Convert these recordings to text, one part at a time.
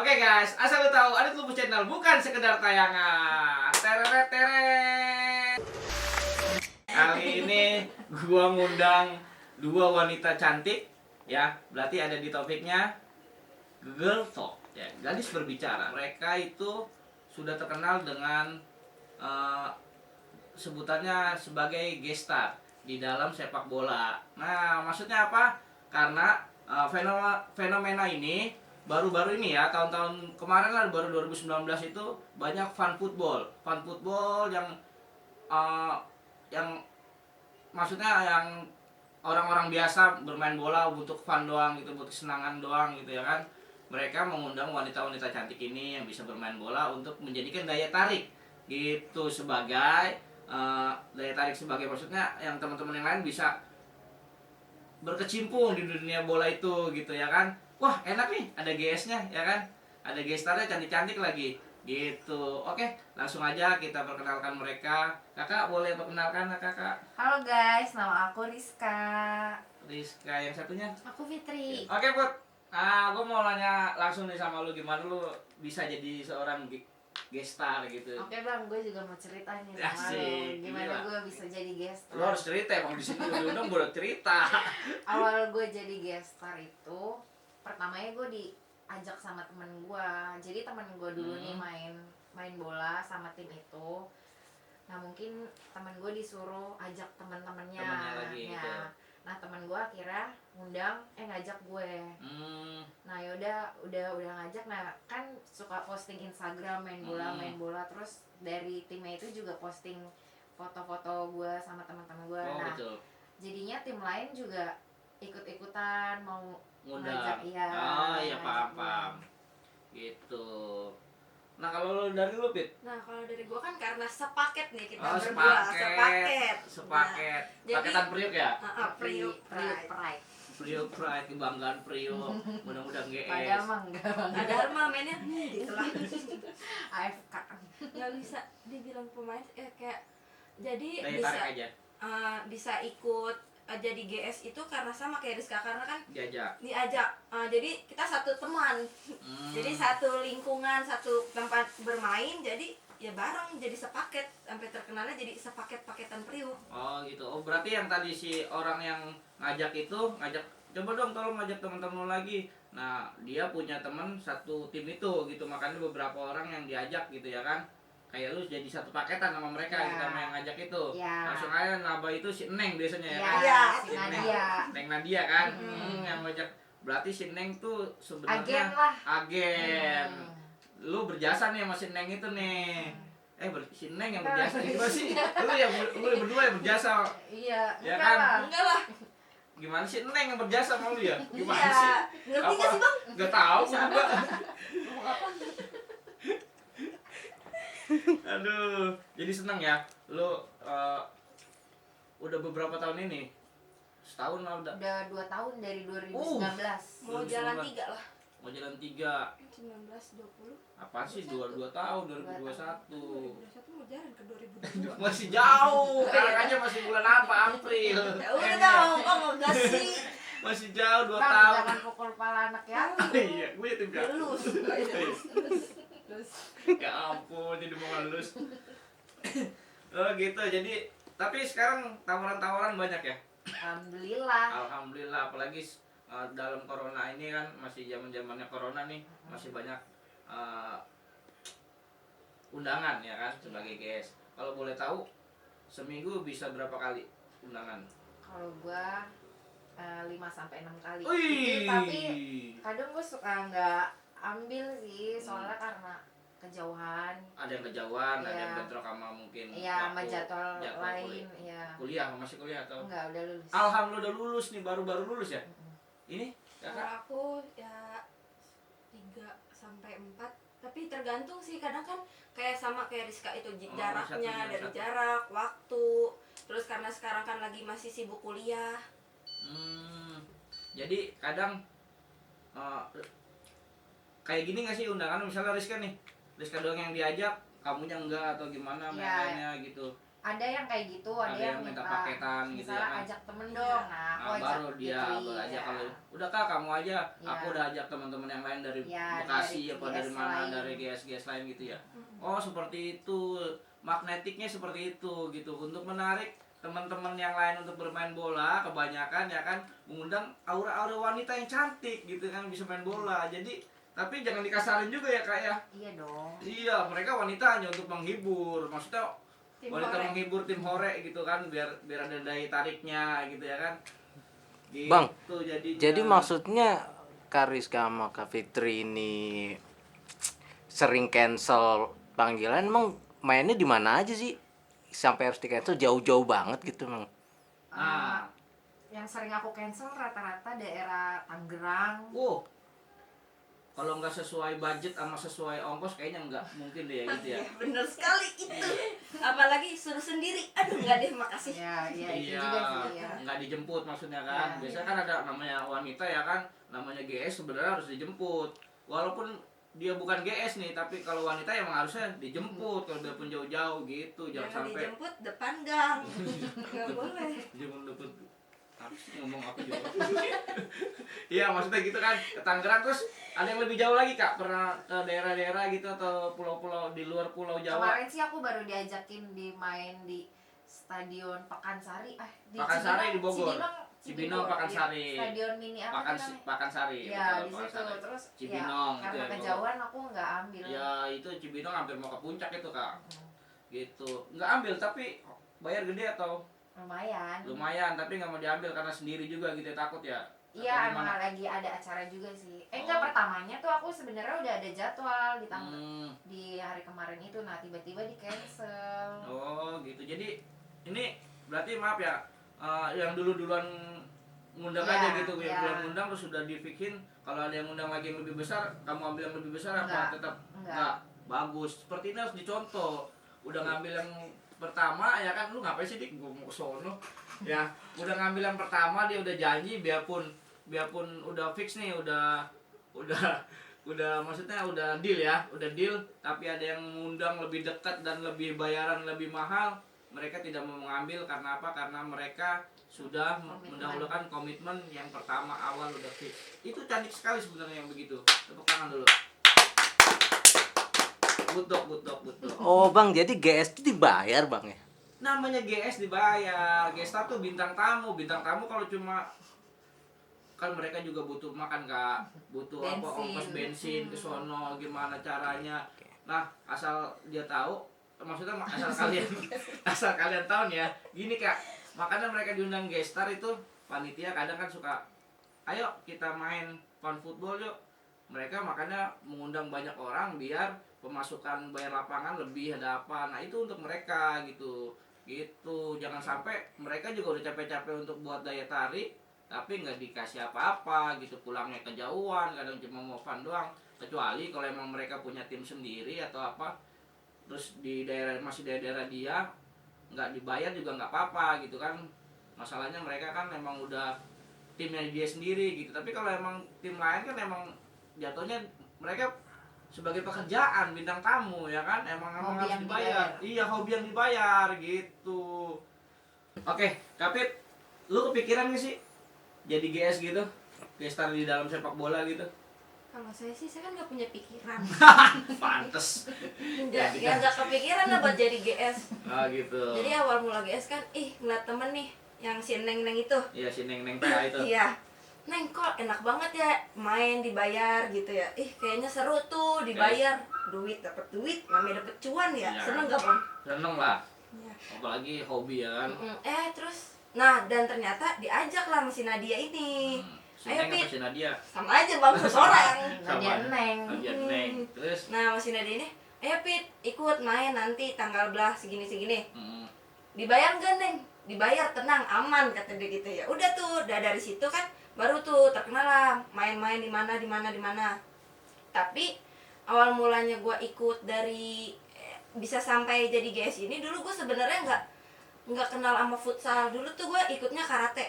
Oke guys, asal lu tahu Adit Lubus Channel bukan sekedar tayangan. Teret teret. Kali ini gua ngundang dua wanita cantik ya. Berarti ada di topiknya Girl Talk ya, gadis berbicara. Mereka itu sudah terkenal dengan sebutannya sebagai gestar di dalam sepak bola. Nah, maksudnya apa? Karena fenomena ini baru-baru ini ya, tahun-tahun kemarin lah, baru 2019 itu banyak fun football yang maksudnya yang orang-orang biasa bermain bola untuk fun doang gitu, buat kesenangan doang gitu ya kan. Mereka mengundang wanita-wanita cantik ini yang bisa bermain bola untuk menjadikan daya tarik gitu, sebagai daya tarik, sebagai maksudnya yang teman-teman yang lain bisa berkecimpung di dunia bola itu gitu ya kan. Wah, enak nih, ada GS-nya ya kan, ada gestarnya cantik-cantik lagi gitu. Oke, langsung aja kita perkenalkan mereka. Kakak boleh perkenalkan kakak? Halo guys, nama aku Rizka. Rizka, yang satunya? Aku Fitri. Oke Put, gue mau nanya langsung nih sama lu, gimana lu bisa jadi seorang gestar gitu? Oke bang, gue juga mau cerita nih sama Asik, lo. Gimana gila. gue bisa jadi gestar? Lu harus cerita, emang di sini undang boleh cerita. Awal gue jadi gestar itu, pertamanya gue diajak sama temen gue. Jadi temen gue dulu nih main bola sama tim itu. Nah mungkin temen gue disuruh ajak teman-temannya. Temennya lagi Ya. gitu. Nah teman gue akhirnya ngajak gue. Nah yaudah udah ngajak. Nah kan suka posting Instagram main bola terus dari timnya itu juga posting foto-foto gue sama teman-teman gue. Oh, Nah betul. jadinya tim lain juga ikut-ikutan mau ngajak. Ngundang. Iya. Oh iya, ngajak paham gue. gitu. Nah, kalau dari lu Pit? Nah, kalau dari gua kan karena sepaket nih kita Oh, berdua, sepaket. Nah, Paketan Priuk ya? Priuk Priuk Pride. Pride. Priuk Pride, kebanggaan Priuk. Mudah-mudahan Padahal GS. mah enggak banget. Ada Arma mainnya gitu lah. AFK. Nggak bisa dibilang pemain kayak jadi Daya tarik aja. bisa ikut jadi GS itu karena sama kayak Rizka, karena kan Diajak. jadi kita satu teman, jadi satu lingkungan, satu tempat bermain, jadi ya bareng, jadi sepaket, sampai terkenalnya jadi sepaket-paketan Priuk. Oh gitu. Oh, berarti yang tadi si orang yang ngajak itu coba dong tolong ngajak teman-teman lagi. Nah, dia punya teman satu tim itu gitu, makanya beberapa orang yang diajak gitu ya kan. Kayak lu jadi satu paketan sama mereka Ya. gitu, sama yang ngajak itu. Ya. Langsung aja naba itu si Neng biasanya ya kan. Iya, si Neng. Nadia. Neng Nadia kan. Yang ngajak. Berarti si Neng tuh sebenarnya Agen lah. agen. Lu berjasa nih sama si Neng itu nih. Si Neng yang berjasa gimana sih? Lu berdua yang berjasa. Iya, Ya enggak kan? lah. Enggak lah. Gimana sih Neng yang berjasa sama lu ya? Gimana Iya. sih? Ngerti nggak sih, Bang? Gak tahu gua juga. Ngomong apa? Aduh, jadi seneng ya. Lu udah beberapa tahun ini. Setahun lah udah. Udah 2 tahun dari 2019. Mau jalan 3 lah. Mau jalan 3. 19, 20. Apaan sih 2 tahun 2021. 2021 mau jalan ke 2022. Masih jauh. Sekarang aja masih bulan apa? April. Ya udah dong, kok nggak sih? Masih jauh 2 Bang, tahun. jangan pukul kepala anak ya. Iya, gue ya tim piatu. Lulus. Ya ampun, jadi mau ngelus. Oh gitu, jadi tapi sekarang tawaran-tawaran banyak ya? Alhamdulillah. Alhamdulillah, apalagi dalam corona ini kan, masih zaman-zamannya corona nih, masih banyak undangan ya kan sebagai GS. Kalau boleh tahu, seminggu bisa berapa kali undangan? Kalau gua 5 sampai 6 kali. Wih. Tapi kadang gua suka nggak ambil sih, soalnya karena kejauhan. Ada yang kejauhan, ada Iya. yang bentrok sama mungkin Iya, sama waktu- jadwal jadwal lain, iya. kuliah, masih kuliah atau? Enggak, udah lulus. Alhamdulillah udah lulus nih, baru-baru lulus ya? Ini Kalau kakak? aku ya 3 sampai 4, tapi tergantung sih, kadang kan kayak sama kayak Rizka itu jaraknya, satu. dari jarak, waktu, terus karena sekarang kan lagi masih sibuk kuliah. Jadi kadang kayak gini nggak sih undangan, misalnya Rizka nih, Rizka doang yang diajak, kamunya enggak atau gimana Iya. mainnya gitu? ada yang kayak gitu, ada yang minta paketan gitu misalnya ya kan. ajak temen dong, nah aku ajak Baru dia Fitri, baru aja ya. kalau udah Kak kamu aja, Ya. aku udah ajak teman-teman yang lain dari Ya, Bekasi dari apa GS dari mana, lain. dari GS lain gitu ya. Oh seperti itu, magnetiknya seperti itu gitu, untuk menarik teman-teman yang lain untuk bermain bola. Kebanyakan ya kan mengundang aura-aura wanita yang cantik gitu kan, bisa main bola. Jadi tapi jangan dikasarin juga ya Kak ya. Iya dong. Iya, mereka wanita hanya untuk menghibur, maksudnya Tim wanita hore. menghibur tim hore gitu kan, biar ada daya tariknya gitu ya kan. Gitu, Bang, jadinya. jadi maksudnya Kariska sama Kak Fitri ini sering cancel panggilan, emang mainnya di mana aja sih? Sampai harus di cancel jauh-jauh banget gitu emang. Nah, Yang sering aku cancel rata-rata daerah Tangerang. kalau nggak sesuai budget sama sesuai ongkos kayaknya nggak mungkin deh ya gitu ya. Iya, bener sekali itu. Apalagi suruh sendiri. Aduh, enggak deh, makasih. Iya, iya itu Iya, juga sih ya. nggak dijemput maksudnya kan. Iya. Biasanya kan ada namanya wanita ya kan, namanya GS sebenarnya harus dijemput. Walaupun dia bukan GS nih, tapi kalau wanita emang harusnya dijemput kalau dia pun jauh-jauh gitu, jangan Jangan sampai dijemput depan gang. Enggak boleh. dijemput apa sih ngomong apa juga. Iya maksudnya gitu kan, ke Tangerang. Terus ada yang lebih jauh lagi Kak, pernah ke daerah-daerah gitu atau pulau-pulau di luar pulau Jawa? Kemarin sih aku baru diajakin main di Stadion Pakansari. Di Pakansari di Bogor. Cibinong, Pakansari. ya. Stadion mini apa sih namanya? Pakansari. Ya, betul, di situ. Pakansari. Terus Cibinong ya, gitu karena ya, kejauhan aku nggak ambil. Ya itu Cibinong hampir mau ke puncak itu Kak. Gitu. Nggak ambil tapi bayar gede atau Lumayan. tapi nggak mau diambil karena sendiri juga gitu, takut ya. Iya, Atau emang gimana? lagi ada acara juga sih. Oh. Enggak, pertamanya tuh aku sebenarnya udah ada jadwal Hmm. di hari kemarin itu. Nah, tiba-tiba di cancel. Oh gitu. Jadi ini berarti maaf ya, yang duluan ngundang Ya, aja gitu, yang ya. duluan ngundang terus sudah dibikin. Kalau ada yang ngundang lagi yang lebih besar, kamu ambil yang lebih besar Enggak. apa tetap Enggak. bagus. Seperti ini harus dicontoh. Udah ngambil yang pertama ya kan, lu ngapain sih Dik? Gua mau ke sono. Ya, udah ngambil yang pertama dia udah janji, biarpun udah fix nih, udah maksudnya udah deal ya, udah deal, tapi ada yang ngundang lebih dekat dan lebih bayaran lebih mahal, mereka tidak mau mengambil. Karena apa? Karena mereka sudah mendahulukan komitmen yang pertama awal udah fix. Itu cantik sekali sebenarnya yang begitu. Tepuk tangan dulu. Butok. Oh bang, jadi GS itu dibayar bang ya? Namanya GS dibayar. GS tuh bintang tamu kalau cuma kan mereka juga butuh makan Kak, butuh apa, Bensin. ongkos bensin ke sono, gimana caranya. Nah, asal dia tahu, maksudnya asal kalian tahu nih ya. Gini Kak, makanya mereka diundang gestar itu, panitia kadang kan suka, ayo kita main fun football yuk. Mereka makanya mengundang banyak orang biar pemasukan bayar lapangan lebih, ada apa. Nah, itu untuk mereka gitu. Jangan sampai mereka juga udah capek-capek untuk buat daya tarik tapi nggak dikasih apa-apa gitu, pulangnya kejauhan, kadang cuma mau fun doang. Kecuali kalau emang mereka punya tim sendiri atau apa, terus di daerah dia nggak dibayar juga nggak apa-apa gitu kan. Masalahnya mereka kan memang udah timnya dia sendiri gitu. Tapi kalau emang tim lain kan emang jatuhnya mereka sebagai pekerjaan bintang tamu ya kan, emang Hobi harus yang dibayar. Iya, hobi yang dibayar gitu. Oke, Kapit, lu kepikiran gak sih jadi GS gitu, gestar di dalam sepak bola gitu? Kalau saya sih, saya kan nggak punya pikiran. Pantes. Nggak kepikiran lah buat jadi GS. Gitu. Jadi awal mula GS kan, ngeliat temen nih yang si Neng itu. Iya, si Neng PA itu. Iya. Neng kok enak banget ya main dibayar gitu ya. Kayaknya seru tuh dibayar. Duit, dapet duit, namanya dapet cuan ya. Iya. Seneng gak bang? Seneng lah. Iya. Apalagi hobi ya kan. Terus, nah dan ternyata diajak lah sama si Nadia ini. Si Ayo, Neng Pit. apa si Nadia? Sama aja bang, seorang. Nadia Neng. Nadia Neng. Terus Nah sama si Nadia ini, ayo Pit, ikut main nanti tanggal belah segini-segini. mm, Dibayar gak Neng? Dibayar, tenang, aman kata dia gitu ya. Udah tuh, dari situ kan baru tuh terkenal lah main-main di mana. Tapi awal mulanya gue ikut dari bisa sampai jadi GS ini, dulu gue sebenarnya nggak kenal sama futsal. Dulu tuh gue ikutnya karate.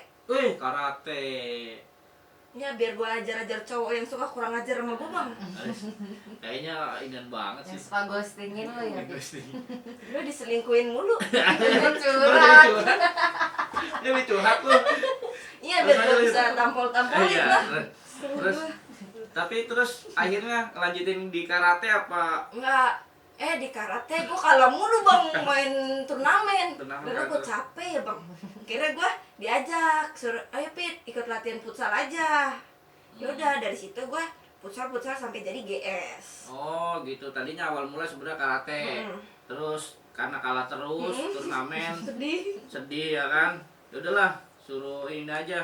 karate. Ya biar gue ajar-ajar cowok yang suka kurang ajar sama gue bang. Kayaknya inian banget Yang sih. suka ghostingin lo ya. Lu diselingkuhin mulu. Curhat. Ini curhat lu. Iya biar gue bisa tampol-tampolin Iya. lah. Terus tapi terus akhirnya ngelanjutin di karate apa? Enggak, di karate gue kalah mulu bang main turnamen. Turnamen Lalu gue karate. capek ya bang. Kira gue diajak, suruh ayo Pit ikut latihan futsal aja. Ya udah dari situ gue futsal sampai jadi GS. Oh gitu. Tadinya awal mula sebenarnya karate. Terus karena kalah terus turnamen sedih ya kan. Ya udahlah, suruh ini aja.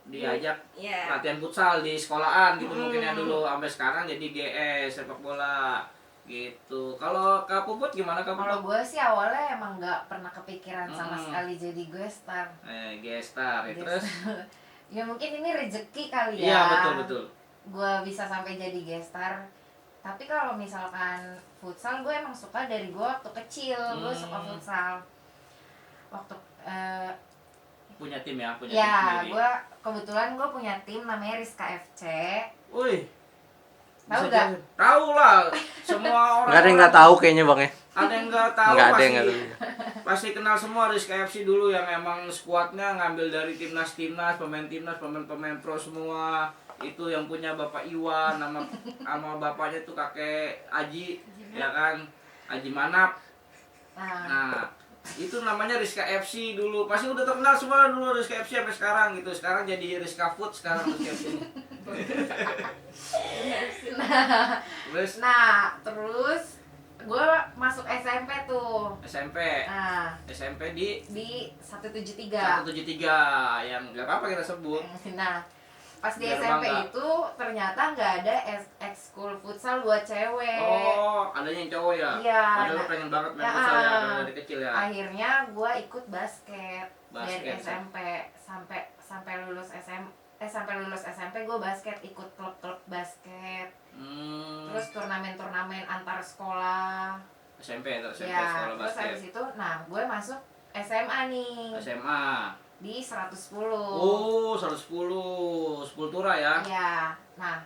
Diajak Iya. latihan futsal di sekolahan gitu mungkin ya dulu sampai sekarang jadi GS sepak bola gitu. Kalau Kak Puput gimana Kak Kalau Puput? gue sih awalnya emang nggak pernah kepikiran sama Mm-mm. sekali jadi gue star. GS Star ya, terus Ya mungkin ini rezeki kali ya. iya betul. Gue bisa sampai jadi gestar. Tapi kalau misalkan futsal gue emang suka dari gue waktu kecil. Gue suka futsal. Waktu punya tim ya, punya tim ya sendiri. gue kebetulan gue punya tim namanya Rizka FC. Wih. Tahu bisa nggak? jadi. Tahu lah. Semua orang. Nggak ada yang nggak tahu kayaknya bang ya. Ada yang nggak tahu Nggak ada pasti. yang nggak tahu. Pasti kenal semua Rizka FC dulu yang emang skuadnya ngambil dari timnas, pemain pro semua. Itu yang punya Bapak Iwan sama bapaknya tuh kakek Aji, ya kan? Aji Manap. Nah, Nah, itu namanya Rizka FC dulu. Pasti udah terkenal semua dulu Rizka FC sampai sekarang gitu. Sekarang jadi Rizka Food sekarang Rizka FC. terus gue masuk SMP tuh. SMP. Nah, SMP di di 173. 173 yang nggak apa-apa kita sebut. Nah, pas di Biar SMP bangga. itu ternyata nggak ada ekskul futsal buat cewek. Oh, adanya yang cowok ya? Iya, Padahal lu nah, pengen banget main ya, futsal ya dari kecil ya. Akhirnya gue ikut basket, dari Basket, SMP sampai lulus SMP gue basket, ikut klub basket. Terus turnamen antar sekolah. SMP Ya, sekolah terus basket. habis itu nah gue masuk SMA nih SMA. di 110. Oh, 110 Sepultura ya. Iya. Nah,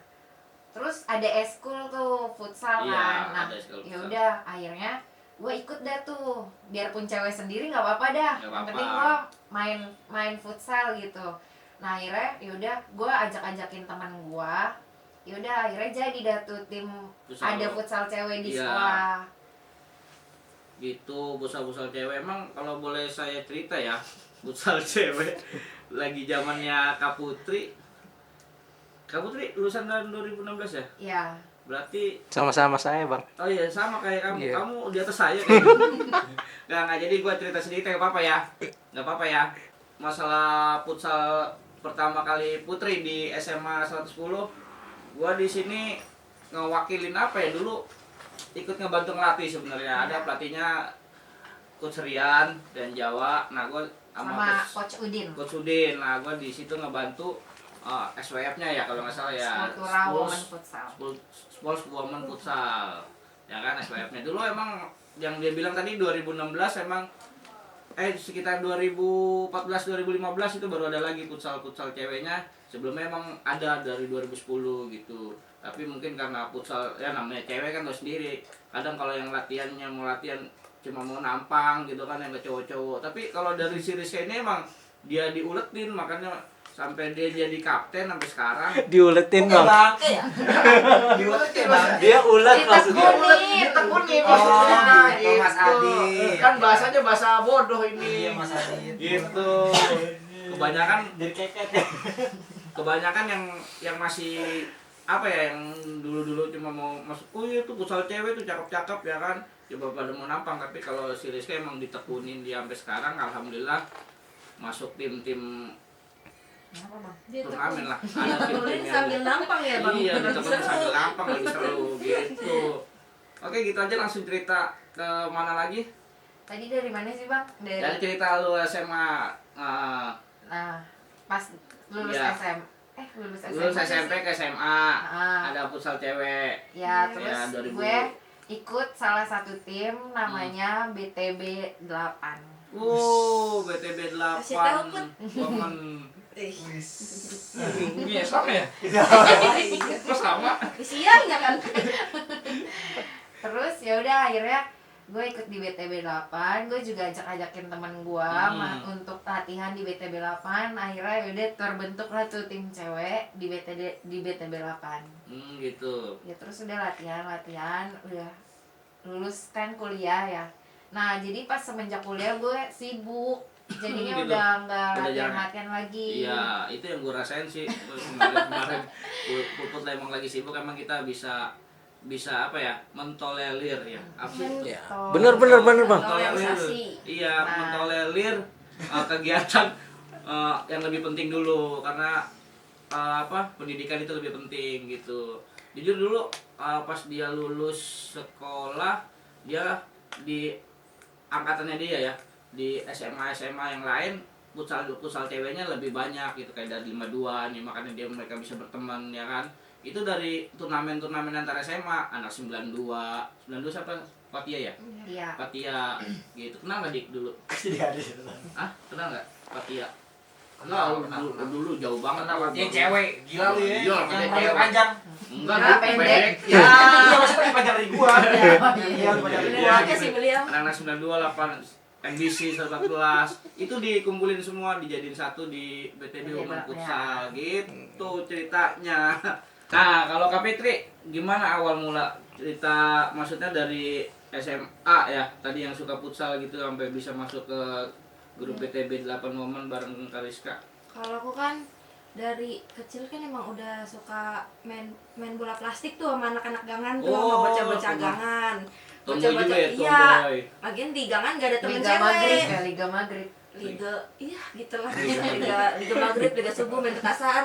terus ada eskul tuh futsal Iya, kan. Nah, ada eskul ya futsal. udah akhirnya gue ikut dah tuh. Biarpun cewek sendiri nggak apa-apa dah. Nggak Yang apa-apa. penting gue main futsal gitu. Nah, akhirnya ya udah gue ajak-ajakin teman gue. Ya udah akhirnya jadi dah tuh tim Futsal. ada futsal cewek di Iya. sekolah. Gitu, futsal cewek. Emang kalau boleh saya cerita ya, futsal cewek lagi zamannya Kak Putri. Kak Putri lulusan tahun 2016 ya? Iya. Berarti Sama-sama saya bang. oh iya sama kayak kamu. Iya. Kamu di atas saya kayaknya. Nggak, jadi gua cerita sedikit nggak apa-apa ya. Nggak apa-apa ya. Masalah futsal pertama kali Putri di SMA 110, gua di sini ngewakilin apa ya dulu, ikut ngebantu ngelatih sebenarnya. Ada pelatihnya Coach Rian dan Jawa. Nah, gua Sama Coach Udin. Coach Udin. Nah, gua di situ ngebantu SWF-nya ya kalau nggak salah ya. Sepultura Women Futsal. Sports Women Futsal. Ya kan SWF-nya. Dulu emang yang dia bilang tadi 2016 emang sekitar 2014 2015 itu baru ada lagi futsal ceweknya. Sebelumnya emang ada dari 2010 gitu. Tapi mungkin karena futsal ya namanya cewek kan lo sendiri. Kadang kalau yang latihannya mau latihan cuma mau nampang gitu kan yang ke cowok-cowok. Tapi kalau dari si Rizka ini emang dia diuletin makanya sampai dia jadi kapten sampai sekarang. Diuletin bang. Ya. Diuletin Bang. Dia ulet maksudnya. Ditekunin Oh, maksudnya. gitu, Mas Adit. Kan bahasanya bahasa bodoh ini. Iya Mas Adit. Gitu. Kebanyakan Jadi keket. kebanyakan yang masih apa ya yang dulu cuma mau masuk oh iya tuh futsal cewek tuh cakep ya kan coba pada mau nampang. Tapi kalau si Rizka emang ditekunin dia sampai sekarang alhamdulillah masuk tim Kenapa, Bang? Dia turnamen lah. Ada Ditekunin tim-timnya. sambil nampang ya bang. Iya, Lagi ditekunin seru. sambil nampang lagi seru gitu. Oke, gitu aja langsung cerita ke mana lagi? Tadi dari mana sih, Bang? Dari cerita lu SMA Nah, pas lulus Iya. lulus lulus SMP ke SMA. Ah. Ada futsal cewek. Ya, Ya, terus 2000. gue ikut salah satu tim namanya BTB 8. BTB 8 Kasih tahu, Put. Women. Ih. Iya, sama ya? Iya. Kok sama? Siangnya kan. Terus ya udah akhirnya gue ikut di BTB 8, gue juga ajak-ajakin temen gue untuk latihan di BTB 8. Akhirnya yaudah terbentuk lah tuh tim cewek di BTB 8. Gitu. Ya terus udah latihan, udah lulus kan kuliah ya. Nah jadi pas semenjak kuliah gue sibuk, jadinya Gitu. udah nggak Udah jarang. latihan lagi. Iya, itu yang gue rasain sih. Kemarin Puput emang lagi sibuk, emang kita bisa apa ya, mentolerir ya. Apa sih? Ya. Bener. Bener bang. Tolerisasi. Iya, Nah. mentolerir kegiatan yang lebih penting dulu, karena pendidikan itu lebih penting gitu. Jujur dulu pas dia lulus sekolah, dia di angkatannya dia ya, di SMA yang lain futsal ceweknya lebih banyak gitu, kayak dari 52 nih, makanya mereka bisa berteman ya kan. Itu dari turnamen antar SMA, anak 92 siapa? Patia ya? Iya. Patia gitu. Kenal nggak Dik dulu? Pasti dia ada. Ah, kenal nggak Patia? Kenal, Dulu jauh banget. Dia cewek, gila lu ya. Iya, Yang cewek. rambut panjang. Enggak, Enggak, dulu pendek. pendek. Ya, iya maksudnya lebih panjang dari gua. Iya, lebih panjang dari Bener gua. aja sih beliau. Anak-anak 92, 8 MBC 14 itu dikumpulin semua, dijadiin satu di BTB Women Futsal gitu ceritanya. Nah, kalau Kak Fitri gimana awal mula cerita, maksudnya dari SMA ya, tadi yang suka futsal gitu sampai bisa masuk ke grup BTB 8 Women bareng Kariska. Kalau aku kan dari kecil kan emang udah suka main bola plastik tuh sama anak-anak gangan tuh, sama Oh, bocah-bocah tomboy. gangan. Tomboy juga ya, iya. tomboy. Lagian di gangan gak ada temen Liga Maghrib cewek. ya, Liga Maghrib. Liga, iya gitulah. Liga Maghrib, Liga Subuh, main petasan.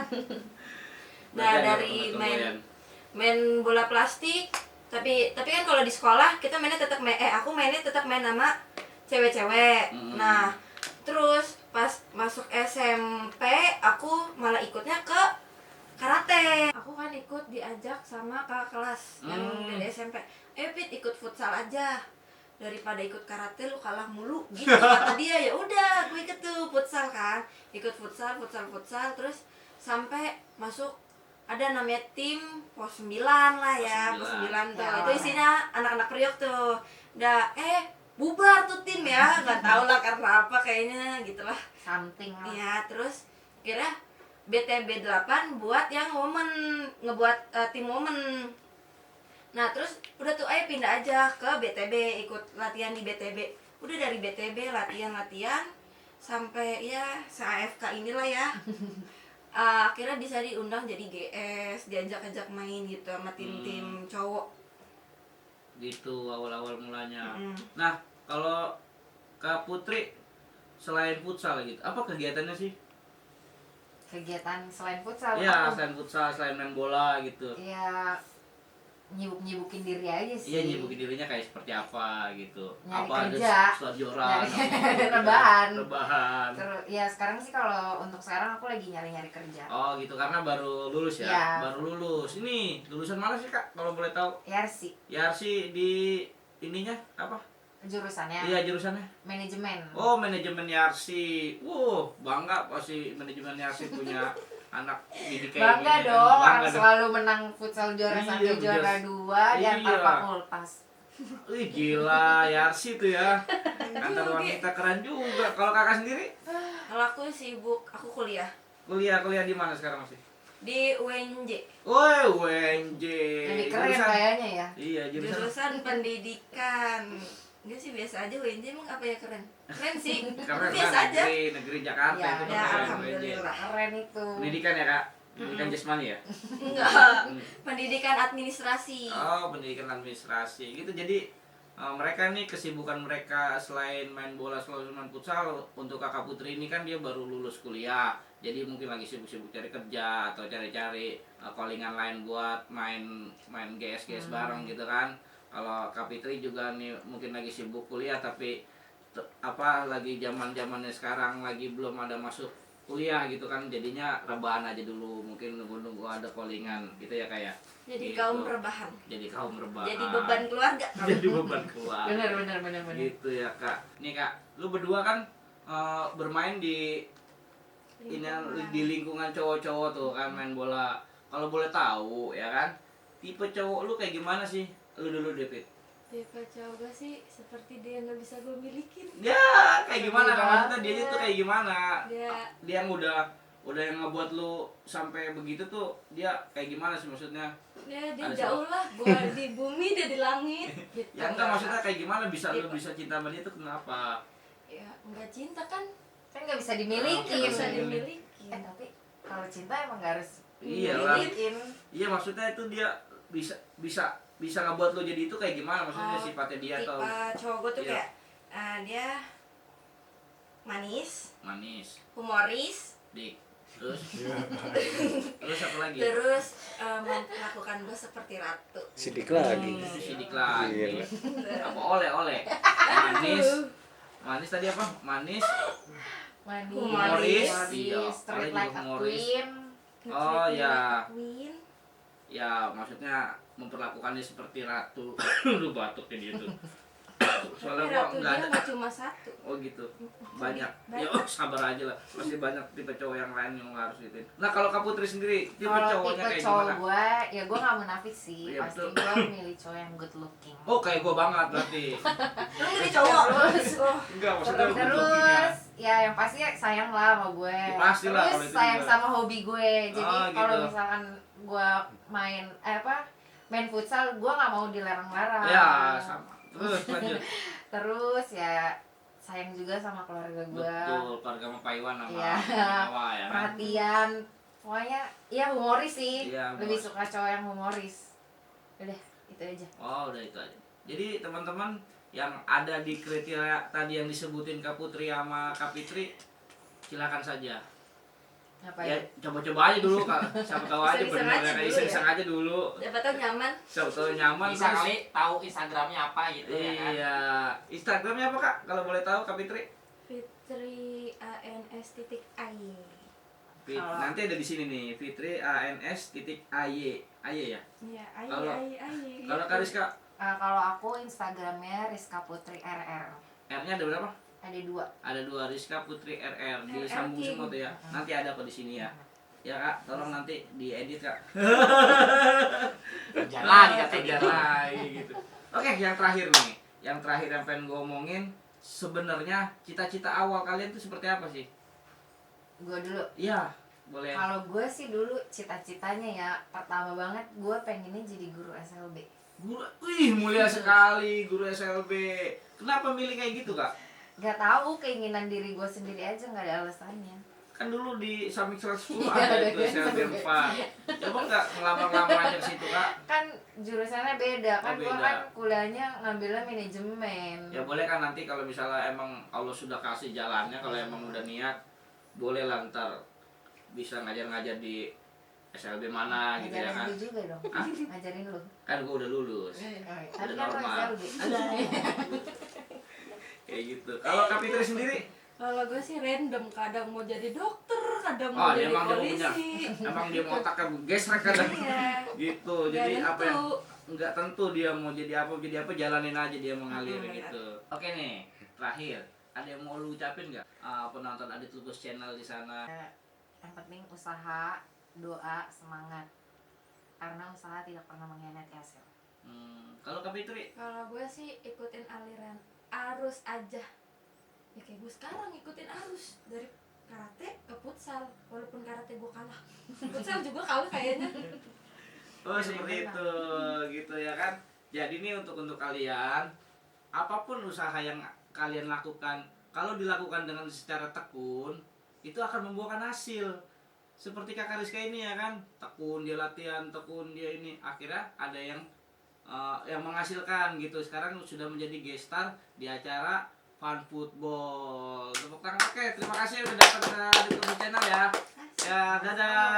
Nah, Berarti ada dari tomboy-tomboyan. main bola plastik, tapi kan kalau di sekolah kita mainnya tetap aku mainnya tetap main sama cewek-cewek. Nah, terus pas masuk SMP aku malah ikutnya ke karate. Aku kan ikut diajak sama kakak kelas yang dari SMP. Pit ikut futsal aja, daripada ikut karate lu kalah mulu gitu kata dia. Ya udah gue ikut tuh futsal kan, ikut futsal terus sampai masuk ada namanya tim pos 9 lah ya, pos 9 tuh. Ya. Itu isinya anak-anak Priok tuh. Udah bubar tuh tim ya, nggak tahu lah karena apa, kayaknya gitulah. Something lah. Ya, terus kira BTB 8 buat yang woman, ngebuat tim woman. Nah, terus udah tuh ayo pindah aja ke BTB, ikut latihan di BTB. Udah dari BTB latihan sampai ya se-AFK inilah ya. Akhirnya bisa diundang jadi GS, diajak-ajak main gitu sama tim-tim cowok. Gitu awal-awal mulanya. Nah, kalau Kak Putri selain futsal gitu, apa kegiatannya sih? Kegiatan selain futsal. Iya, aku- selain futsal, selain main bola gitu. ya nyibuk-nyibukin diri aja sih. Iya, nyibukin dirinya kayak seperti apa gitu. Nyari Apa kerja. ada selonjoran, Nyari rebahan. rebahan. Terus ya sekarang sih kalau untuk sekarang aku lagi nyari-nyari kerja. Oh gitu, karena baru lulus ya? Iya. Baru lulus. Ini lulusan mana sih Kak, kalau boleh tahu? Ya sih Yarsi di ininya apa? jurusannya Iya, jurusannya. manajemen. Oh, manajemen Yarsi. Bangga pasti manajemen Yarsi punya anak didik kayak Bangga gini kan. dong, orang Bangga dong. selalu menang futsal juara Iya, 1 juara 2 di antar Iya. fakultas. Wih gila, Yarsi tuh ya. Kantor wanita keren juga. Kalau Kakak sendiri? Kalau aku sibuk, aku kuliah Kuliah di mana sekarang masih? di UNJ, Woi, UNJ. Lebih keren kayaknya ya. Iya, jurusan. jurusan pendidikan. Enggak sih, biasa aja. UNJ emang apa ya keren? Keren sih, Keren biasa kan, aja. negeri Jakarta Ya, itu Ya, keren, UNJ. alhamdulillah. Keren itu. Pendidikan ya Kak? Pendidikan jasmani ya? Enggak, pendidikan administrasi. Oh, pendidikan administrasi gitu. Jadi mereka nih kesibukan mereka selain main bola, selain main futsal. Untuk Kakak Putri ini kan dia baru lulus kuliah, jadi mungkin lagi sibuk-sibuk cari kerja atau cari-cari callingan lain buat main GS bareng gitu kan. Kalau Kak Fitri juga nih mungkin lagi sibuk kuliah, tapi lagi zamannya sekarang lagi belum ada masuk kuliah gitu kan, jadinya rebahan aja dulu, mungkin nunggu ada callingan gitu ya kayak. Jadi Gitu. kaum rebahan. Jadi kaum rebahan. Jadi beban keluarga. Jadi beban keluarga. Bener. Gitu ya Kak. Nih Kak, lu berdua kan bermain di ini di lingkungan cowok-cowok tuh kan main bola. Kalau boleh tahu ya kan, tipe cowok lu kayak gimana sih? Lu dulu David. Tipe cowok gue sih seperti dia nggak bisa gue milikin. Ya, kayak gimana maksudnya dia itu kayak gimana? Dia yang udah yang ngebuat lu sampai begitu tuh, dia kayak gimana sih maksudnya? Dia Ada jauh lah, gue di bumi dia di langit gitu. Ya enggak, maksudnya kayak gimana bisa lu bisa cinta sama dia tuh kenapa? Ya nggak cinta kan, Kan nggak bisa dimiliki. Nggak bisa Iya. dimiliki. Tapi kalau cinta emang nggak harus Iya lah. dimilikin. Iya, maksudnya itu dia bisa ngebuat lu jadi itu kayak gimana maksudnya sifatnya dia atau Cowok gue tuh Iya. kayak dia manis, manis, humoris, dik, terus terus apa lagi? terus memperlakukan gue seperti ratu. Sidik lagi. Sidik lagi. Iya. Apa oleh manis tadi apa? Manis, Manis, Humoris. manis, Iya, street kalian like juga a humoris. queen. Oh, ya. Queen. Ya maksudnya memperlakukannya seperti ratu. Lu batuk jadi itu. Soalnya Tapi gua ratu nggak dia ada. nggak cuma satu. Oh gitu. Banyak. Banyak. Ya sabar aja lah. Masih banyak tipe cowok yang lain yang harus gitu. Nah, kalau Kak Putri sendiri, tipe Kalau cowoknya tipe kayak cowok gimana? gue, ya gue nggak munafik sih. Iya, Pasti betul. gue milih cowok yang good looking. Oh, kayak gua banget berarti. Lu ini cowok. Terus, Enggak, maksudnya good looking-nya. terus ya yang pasti sayang lah sama gue. Ya, pasti lah kalau Terus itu sayang juga. sama hobi gue. Jadi Oh, kalau gitu. misalkan gue main futsal, gue nggak mau dilarang-larang. Ya, sama. Terus lanjut. Terus ya sayang juga sama keluarga gue. Betul, keluarga sama Pak Iwan sama Iya. Jawa ya kan. Perhatian, pokoknya ya humoris sih. Iya, Lebih humoris. suka cowok yang humoris. Udah, itu aja. Oh, udah itu aja. Jadi teman-teman yang ada di kriteria tadi yang disebutin Kak Putri sama Kak Fitri, silakan saja. Ngapain? Ya coba-coba aja dulu Kak. Siapa tahu aja Iseng-iseng benar aja kayak dulu iseng-iseng aja dulu. Siapa tahu nyaman. Siapa tahu nyaman Bisa terus- kali tahu Instagramnya apa gitu ya kan. Iya. Instagramnya apa Kak? Kalau boleh tahu Kak Fitri? Fitri ANS.AY. Kalau- Nanti ada di sini nih, Fitri ANS.AY. AY ya? Iya, Kalau- AY. Kalau Kak Rizka, Kalau aku Instagramnya Rizka Putri RR. R-nya ada berapa? Ada 2. Ada 2, Rizka Putri RR. RR Disambung King. semua tuh ya. Nanti ada kok di sini ya. Ya Kak, tolong nanti diedit Kak. Kerjaan lagi katanya. Kerjaan lagi gitu. Oke, yang terakhir nih. Yang terakhir yang pengen gue omongin, sebenarnya cita-cita awal kalian tuh seperti apa sih? Gue dulu. Iya, boleh. Kalau gue sih dulu cita-citanya ya pertama banget gue pengennya jadi guru SLB. Guru, wih mulia sekali guru SLB. Kenapa milih kayak gitu Kak? Gak tahu, keinginan diri gue sendiri aja, nggak ada alasannya. Kan dulu di Samik 110 Iya, ada itu ada. SLB 4. Coba nggak ngelamar-ngelamar aja ke situ Kak? Kan jurusannya beda kan, Oh, gue beda. kan kuliahnya ngambilnya manajemen. Ya boleh kan nanti kalau misalnya emang Allah sudah kasih jalannya, kalau emang udah niat, boleh lah ntar bisa ngajar-ngajar di SLB mana gitu ya Ngajarin kan. lu juga dong. Hah? Ngajarin lu. Kan gue udah lulus. Tapi Udah kan lu normal. SLB. Kayak gitu. Kalau Kak Fitri sendiri, Kalau gue sih random, kadang mau jadi dokter, kadang oh mau dia jadi emang dia punya, polisi. emang dia mau otaknya gesrek kadang. Iya. Gitu. Nggak Jadi apa yang tentu. nggak tentu dia mau jadi apa jalanin aja dia mengalir Hmm, gitu. Oke nih, terakhir ada yang mau lu ucapin nggak? Penonton Adit Lupus Channel di sana. Yang penting usaha, doa, semangat. Karena usaha tidak pernah mengkhianati hasil. Kalau Kak Fitri, Kalau gue sih ikutin aliran arus aja. Ya kayak gue sekarang ikutin arus dari karate ke futsal, walaupun karate gue kalah. Futsal juga kalah kayaknya. oh seperti itu, gitu ya kan. Jadi ini untuk kalian, apapun usaha yang kalian lakukan, kalau dilakukan dengan secara tekun, itu akan membuahkan hasil. Seperti Kakak Rizka ini ya kan, tekun dia latihan, tekun dia ini, akhirnya ada yang menghasilkan gitu. Sekarang sudah menjadi guest star di acara Fun Football. Tepuk tangan. Oke, terima kasih udah datang ke YouTube channel ya. Ya, dadah.